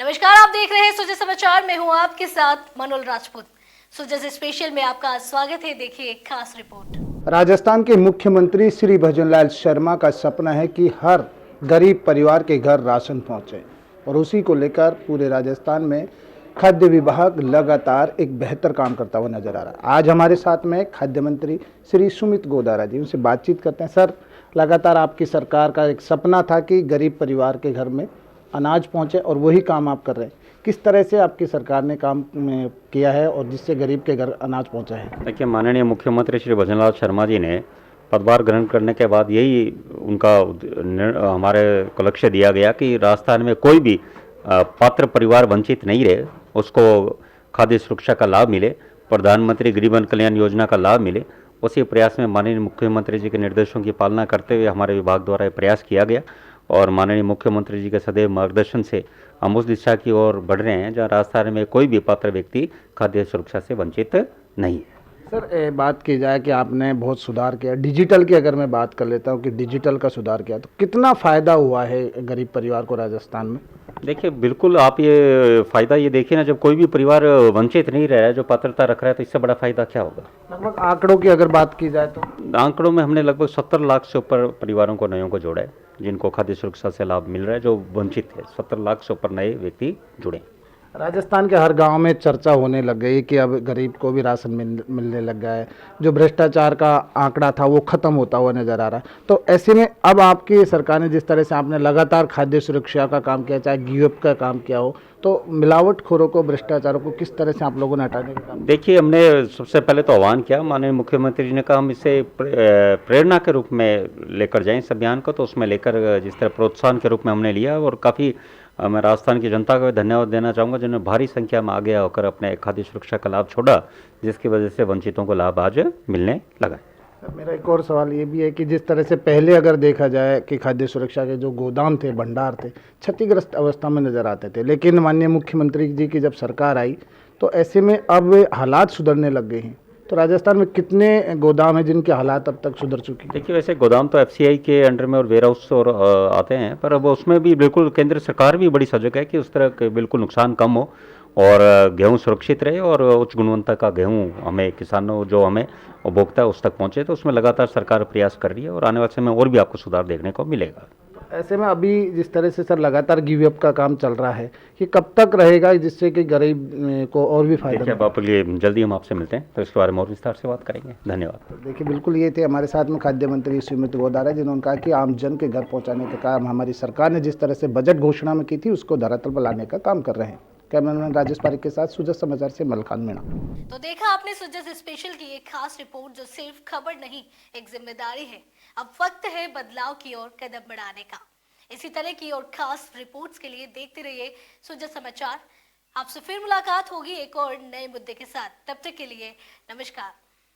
नमस्कार, आप देख रहे हैं सुजय समाचार। मैं हूं आपके साथ मनोल राजपूत। सुजय स्पेशल में आपका स्वागत है। देखिए एक खास रिपोर्ट। राजस्थान के मुख्यमंत्री श्री भजनलाल शर्मा का सपना है कि हर गरीब परिवार के घर राशन पहुंचे और उसी को लेकर पूरे राजस्थान में खाद्य विभाग लगातार एक बेहतर काम करता हुआ नजर आ रहा है। आज हमारे साथ में खाद्य मंत्री श्री सुमित गोदारा जी, उनसे बातचीत करते हैं। सर, लगातार आपकी सरकार का एक सपना था कि गरीब परिवार के घर में अनाज पहुंचे और वही काम आप कर रहे हैं। किस तरह से आपकी सरकार ने काम किया है और जिससे गरीब के घर अनाज पहुंचा है? देखिए, माननीय मुख्यमंत्री श्री भजनलाल शर्मा जी ने पदभार ग्रहण करने के बाद यही उनका हमारे को लक्ष्य दिया गया कि राजस्थान में कोई भी पात्र परिवार वंचित नहीं रहे, उसको खाद्य सुरक्षा का लाभ मिले, प्रधानमंत्री गरीब कल्याण योजना का लाभ मिले। उसी प्रयास में माननीय मुख्यमंत्री जी के निर्देशों की पालना करते हुए हमारे विभाग द्वारा ये प्रयास किया गया और माननीय मुख्यमंत्री जी के सदैव मार्गदर्शन से हम उस दिशा की ओर बढ़ रहे हैं जहाँ राजस्थान में कोई भी पात्र व्यक्ति खाद्य सुरक्षा से वंचित नहीं है। सर, बात की जाए कि आपने बहुत सुधार किया डिजिटल की, अगर मैं बात कर लेता हूँ कि डिजिटल का सुधार किया तो कितना फ़ायदा हुआ है गरीब परिवार को राजस्थान में? देखिए, बिल्कुल आप ये फ़ायदा ये देखिए ना, जब कोई भी परिवार वंचित नहीं रह रहा है, जो पात्रता रख रहा है, तो इससे बड़ा फ़ायदा क्या होगा। लगभग आंकड़ों की अगर बात की जाए तो आंकड़ों में हमने लगभग 70 लाख से ऊपर परिवारों को नयों को जोड़ा है जिनको खाद्य सुरक्षा से लाभ मिल रहा है, जो वंचित है। 70 लाख से ऊपर नए व्यक्ति जुड़े। राजस्थान के हर गांव में चर्चा होने लग गई कि अब गरीब को भी राशन मिलने लग गया है। जो भ्रष्टाचार का आंकड़ा था वो खत्म होता हुआ नजर आ रहा है। तो ऐसे में अब आपकी सरकार ने, जिस तरह से आपने लगातार खाद्य सुरक्षा का काम किया, चाहे GUP का काम किया हो, तो मिलावटखोरों को, भ्रष्टाचारों को किस तरह से आप लोगों ने हटाने का काम? देखिए, हमने सबसे पहले तो आह्वान किया, माननीय मुख्यमंत्री जी ने कहा हम इसे प्रेरणा के रूप में लेकर जाएं इस अभियान को, तो उसमें लेकर जिस तरह प्रोत्साहन के रूप में हमने लिया और काफ़ी मैं राजस्थान की जनता को धन्यवाद देना चाहूँगा जिन्होंने भारी संख्या में आगे होकर अपने खाद्य सुरक्षा का लाभ छोड़ा, जिसकी वजह से वंचितों को लाभ आज मिलने लगा। मेरा एक और सवाल ये भी है कि जिस तरह से पहले अगर देखा जाए कि खाद्य सुरक्षा के जो गोदाम थे, भंडार थे, क्षतिग्रस्त अवस्था में नजर आते थे, लेकिन माननीय मुख्यमंत्री जी की जब सरकार आई तो ऐसे में अब हालात सुधरने लग गए हैं। तो राजस्थान में कितने गोदाम हैं जिनके हालात अब तक सुधर चुके हैं? देखिए, वैसे गोदाम तो FCI के अंडर में और वेयर हाउस और आते हैं, पर अब उसमें भी बिल्कुल केंद्र सरकार भी बड़ी सजग है कि उस तरह के बिल्कुल नुकसान कम हो और गेहूं सुरक्षित रहे और उच्च गुणवत्ता का गेहूं हमें किसानों, जो हमें उपभोक्ता है, उस तक पहुंचे। तो उसमें लगातार सरकार प्रयास कर रही है और आने वाले समय में और भी आपको सुधार देखने को मिलेगा। ऐसे में अभी जिस तरह से सर लगातार GUP का काम चल रहा है, कि कब तक रहेगा जिससे कि गरीब को और भी फायदा? देखिए, अब आप लिए जल्दी हम आपसे मिलते हैं तो इसके बारे में और विस्तार से बात करेंगे। धन्यवाद। तो देखिए, बिल्कुल ये थे हमारे साथ में खाद्य मंत्री सुमित गोदारा, जिन्होंने कहा कि आम जन के घर पहुंचाने का काम हमारी सरकार ने जिस तरह से बजट घोषणा में की थी उसको धरातल पर लाने का काम कर रहे हैं। कैमरामैन राजेश पारिक के साथ सुजय समाचार से मलखान मीणा। तो देखा आपने सुजय स्पेशल की एक खास रिपोर्ट, जो सिर्फ खबर नहीं, एक जिम्मेदारी है। अब वक्त है बदलाव की ओर कदम बढ़ाने का। इसी तरह की और खास रिपोर्ट्स के लिए देखते रहिए सुजय समाचार। आपसे फिर मुलाकात होगी एक और नए मुद्दे के साथ। तब तक के लिए नमस्कार।